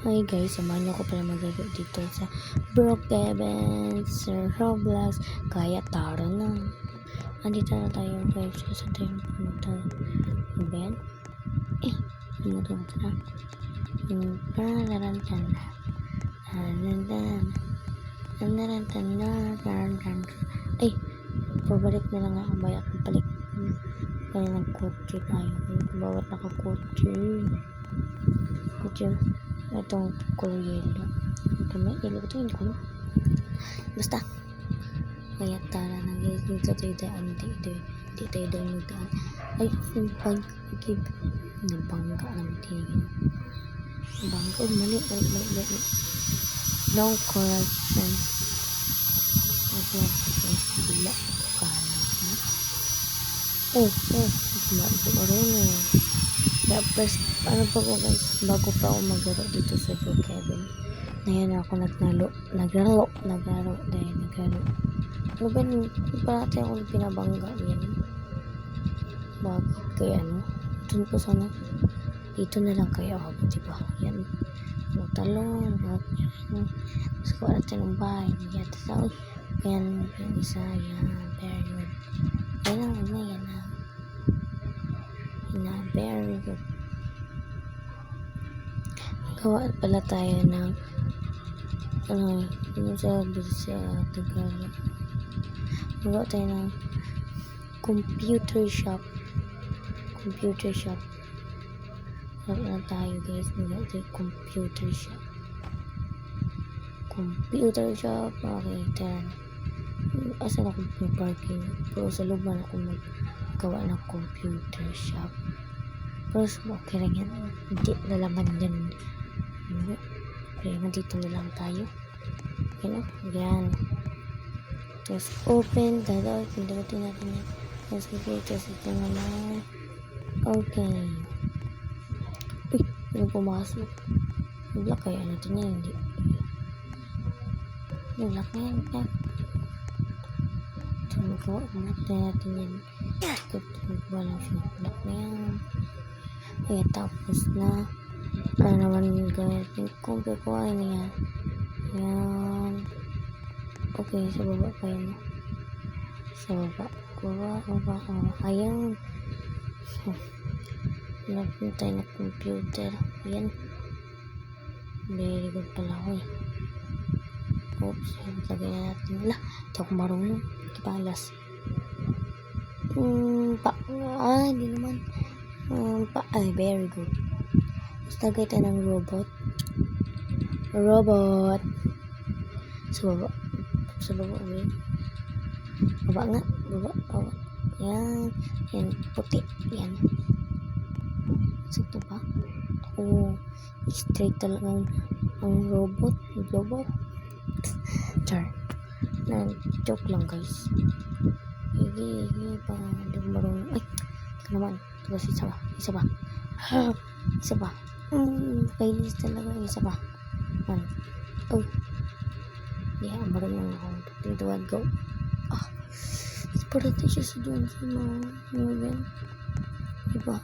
Hi guys, samahan niyo ko pala maglaro dito sa Brookhaven, Sir Roblox, kaya tara na. Andito na tayo guys, kasi tayo pumunta. Ben? Pumunta na. Ay, pabalik na lang ako, bayak ng balik. Kaya ng kotse tayo, bawat nakakotse. Itong color yellow. Ito may yellow. Ito hindi ko. Basta. Kaya tara na guys. Dito tayo daan. Hindi tayo daan magdaan. Ay, yung bank. Nabangga naman tayo. Bangga. Oh, mali. No correction. Bila. Kanan. Oh. Marunong. First, ano pa ko guys, bago pa ako maglaro dito sa Brookhaven. Ngayon ako naglaro. Ano ba yun? Parati akong pinabangga yan. Bakit kaya ano? Doon po sana. Dito na lang kaya ako, diba? Yan. Magtalong. Mas kuha natin ng bahay. Yan. Yung isa. Yan. Very good. Yan na. Very good. Gawa pala tayo ng yung sa Tagalog. Gawa tayo ng computer shop. Gawa na tayo guys. Gawa tayo computer shop. Okay, then asan ako yung parking? Pero sa luban ako maggawa ng computer shop. Pero okay lang yan. Hindi nalaman yan. Kaya dito na lang tayo. Yan. Tapos open. Pindating natin yan. Tapos ito naman. Okay. Uy, ano pumasok? Nag-lock kaya natin yan. Hindi. Nag-lock na yan. So, magawa natin yan. Walang lock na yan. Kaya tapos na. Para naman gamitin kung kukuhain niya. Yan. Okay, sa baba pa yun. Sa baba. Ayan. Hanapin tayo na computer. Yan. Very good pala ako eh. Oops. Lagay na natin. Ito ako marunong. Kipalas. Hindi naman. Very good. Lagay tayo ng robot. Sa baba. Baba nga. Yan. Puti. Yan. Ito ba? Straight talagang ang robot. Char. Joke lang guys. Hindi ko marunong. Ay, ito naman. Tapos isa pa. Kainis talaga. Isa pa. Yeah, marunong ako. 3, 2, 1, go. Parati siya sa doon sa mga diba?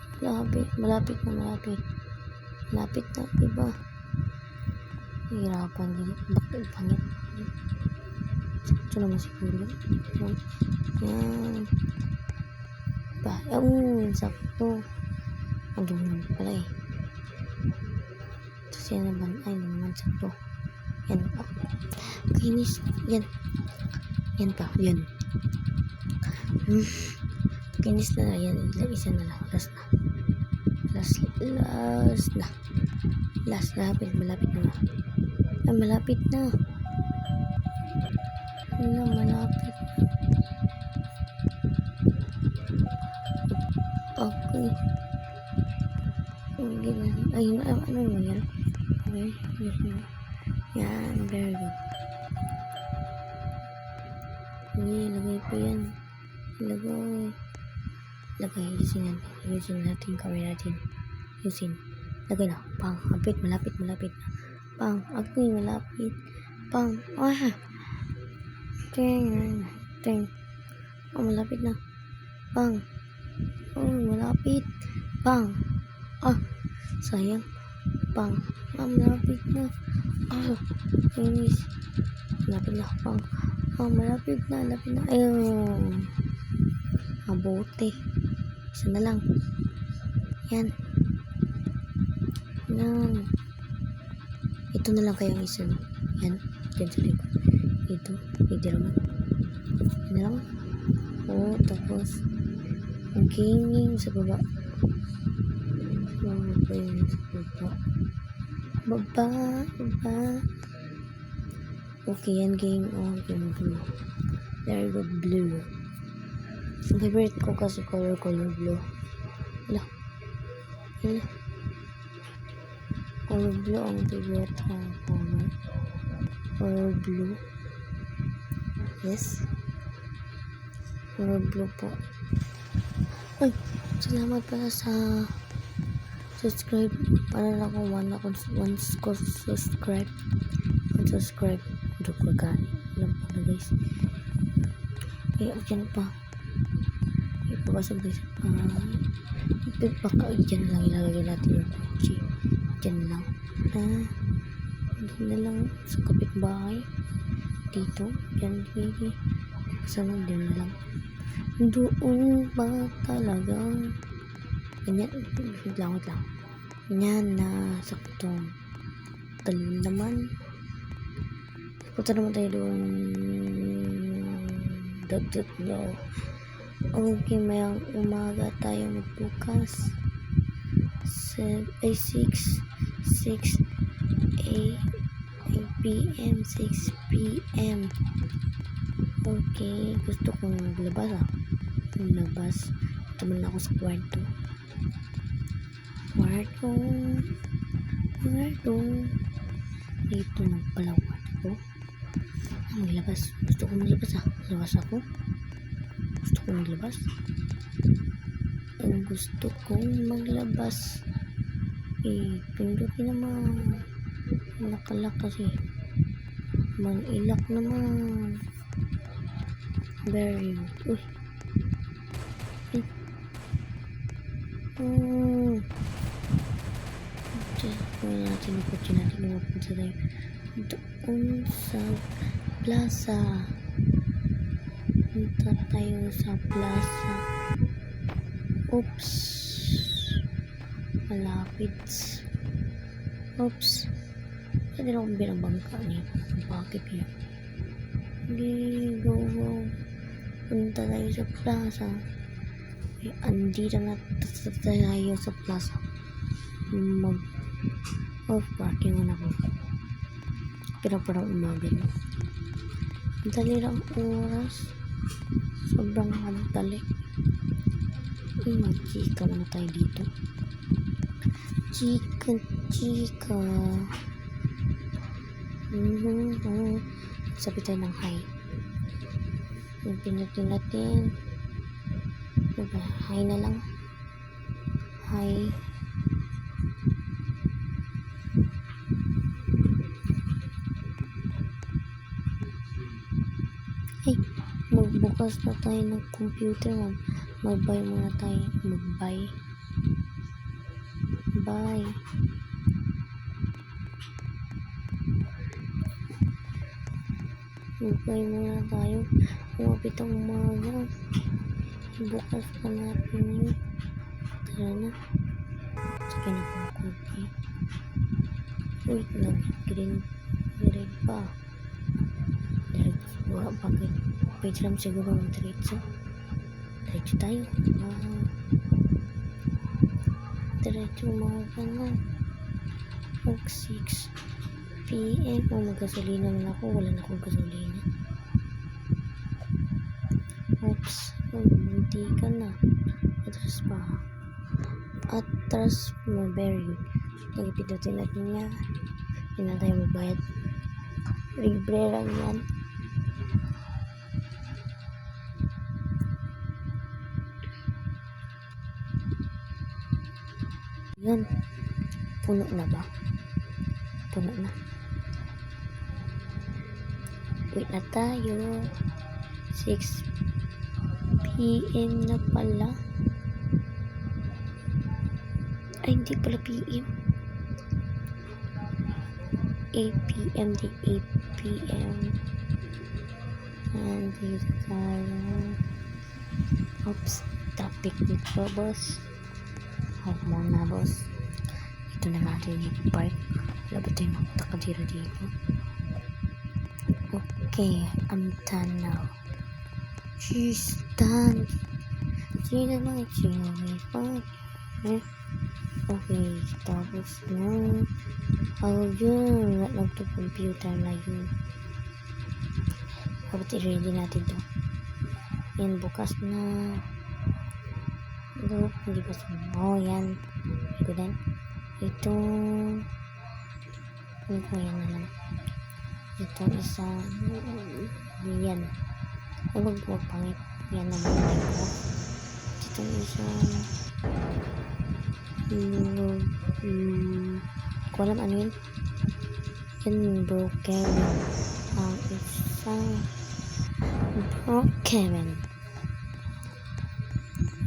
Malapit na. Diba? Hihirapan din. Bakit pangit? Ito naman siguro. Yan. Sakto. Ang dumi pala eh. Tapos yan naman. Ay naman sakto. Yan. Kinis. Yan pa. Yan. Kinis na. Yan. Isa na lang. Last na. Malapit na. Ay, malapit na. Okay. Ay, ano yan? Okay. Yan. Very good. Lagay po yan. Lagay. Using natin. Kawin natin. Lagay na. Pang. Malapit na. Pang. Malapit. Pang. Ting. Malapit na. Pang. Malapit. Pang. Sayang. Pang. Malapit na. Inis. Malapit na ako. Malapit na. Ayun. Mabuti. Isa na lang. Yan. Ito na lang kayang isa. Yan. Diyan sa likod. Ito. Hindi naman. Yan na lang. Tapos. Ang gaming sa baba. Baba. Okay, yan game on. Game blue. Very good blue. Ang favorite ko kasi color blue. Hala. Color blue ang favorite ko. Color blue. Yes. Color blue po. Ay, salamat pala sa subscribe. Para na ako once ko subscribe. Unsubscribe. Joke ko ka. Alam ko na guys. Kaya dyan pa. Ipapasag guys. Baka dyan lang ilalagay natin yung kotse. Dyan lang. Dyan na lang sa kapitbahay. Dito. Dyan. Sana dyan na lang. Doon ba talaga? Ganyan. Wait lang. Yan na. Saktong. Talon naman. Punta naman tayo doon. No. Okay, mayang umaga tayo magbukas. 6 p.m. 6 p.m. Okay, gusto kong maglabas Maglabas. Tumal ako sa kwarto. Dito na pala kwarto. Maglabas. Gusto kong maglabas Labas ako. Gusto kong maglabas. Ang gusto kong maglabas. Pindutin naman. Nakalak kasi. Ilak naman. Very good. Uy. Kaya natin yung kotse natin mapunta tayo doon sa plaza. Punta tayo sa plaza. Oops. Malapit. Oops. Pwede na akong binabangka niya. Bakit yan? Go. Punta tayo sa plaza. Andito na tayo sa plaza. Parking na ako. Pero parang umaga na. Dali lang oras. Sobrang dali. Mag-chika muna tayo dito. Chika. Sabi tayo ng hi. Pinutin natin. Hi na lang. Hi. Magbukas na tayo ng computer. Mag-buy muna tayo. Mag-buy. Bye. Mag-buy muna tayo. Kumapit ang umaga. Bukas pa natin yun. Tara na. Sige na po ako. Uy, nag-green pa. Bakit? Pwede lang siguro ang diretso. Diretso tayo. Diretso mga ganun. Mag 6 p.m. Magasolina na ako. Wala na akong gasolina. Oops. Munti ka na. Atras mo very good. Nagpindutin natin niya. Hindi na tayo magbayad. Libre lang yan. Yan. Puno na ba? Puno na. Wait na tayo. 6 p.m. na pala. Ay, hindi pala p.m. 8 p.m. di 8 p.m. And dito tayo. Oops, topic dito, boss. Huwag muna, boss. Ito na natin yung park. Wala ba tayo nakakadira dito? Okay, I'm done now. She's done. Sino na? Sino may park? Okay, tapos na. Yun. Nagto-computer na yun. Dapat i-ready natin to. Yan, bukas na. Hindi pa sa yan. Ito din. Ito. Ito, yan na lang. Ito, isa. Yan. Ay, wag pangit. Yan naman. Ito, isa. Kung alam ano yun. Yan, broken. Ang isa. Broken.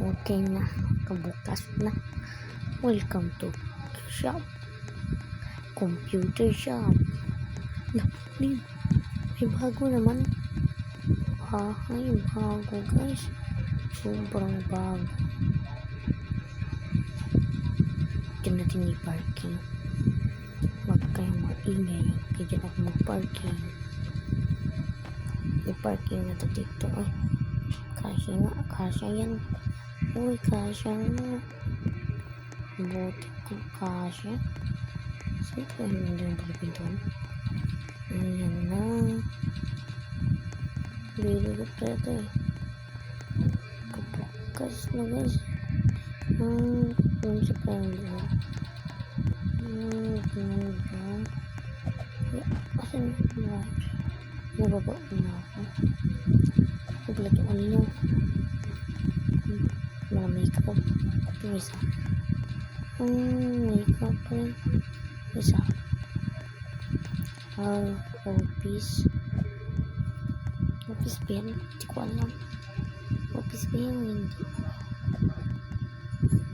Okay na. Kabukas na. Welcome to shop. Computer shop. May bago naman. Bahay bago, guys. Sobrang bago. Diyan natin i-parking. Wag kayong maingay. Kaya dyan ako mag-parking. I-parking na to dito. Ay, kasya nga. Kasya yan. Uy, kasya nga. Buti ko kasya. Saan ko hindi yung palipintuan? Ayan na. Bilugot na ito eh. Kapukas na, guys. Yung sa panglo. Ganun ba? Asan na? Nababa na ako. Naglatuan nyo. Mga makeup. Ito isa. Makeup rin. Isa. Office. Office ba yan? Hindi ko alam. Office ba yan? Hindi.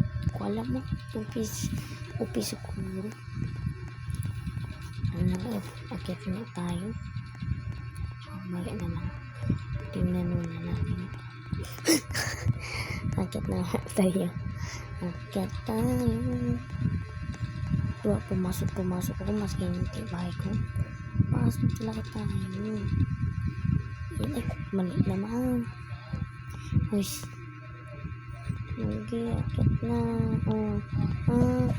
Hindi ko alam mo. Office. Office siguro. Ano na? Akit na tayo. Mali naman. Tingnan muna natin. Akit na tayo. Akit tayo. Diba, pumasok ako. Mas hindi bahay ko. Pasok talaga tayo. Yan ay, mali naman. Uys. Okay, akit na.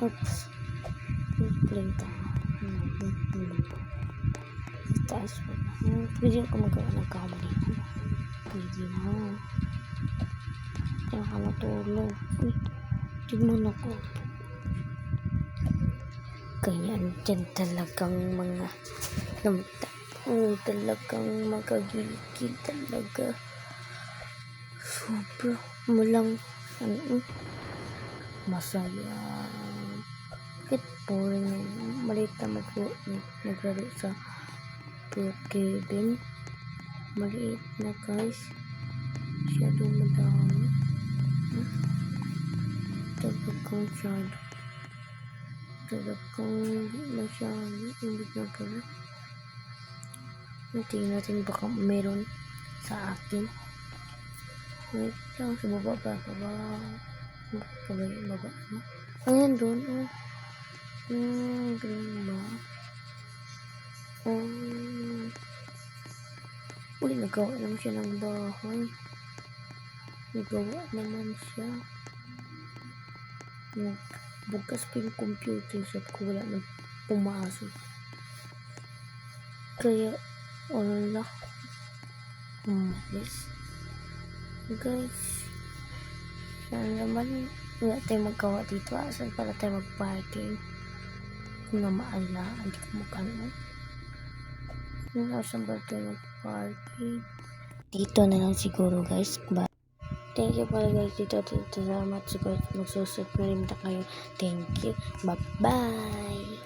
Oops. Play ka. Taas mo. Pwede ko magawa ng kamali. Pwede na. Kaya ka matulog. Uy, tignan ako. Kaya dyan talagang mga talagang magagigil talaga. Sobra. Mulang masaya. Bakit boring maliit na maglaro sa Brookhaven. Maliit na, guys. Masyadong madami. Talagang masyado. Talagang masyado. Hindi na gano'n. Tingnan natin baka meron sa akin. Wait lang. Sa baba ba? Baba. Ayan doon. Ganun ba? Uy, nagawa naman siya ng bahay. Nagawa naman siya. Bukas pa yung computer shop ko. Wala nang pumasok. Kaya, wala. Guys. Sana naman, wala tayo magawa dito. Saan pala tayo mag-parking? Kung na maala, hindi ko magkano. Saan pala tayo mag-parking? Dito na lang siguro, guys. Bye. Thank you pala, guys. Dito. Salamat. Siguro magsusubscribe na kayo. Thank you. Bye-bye.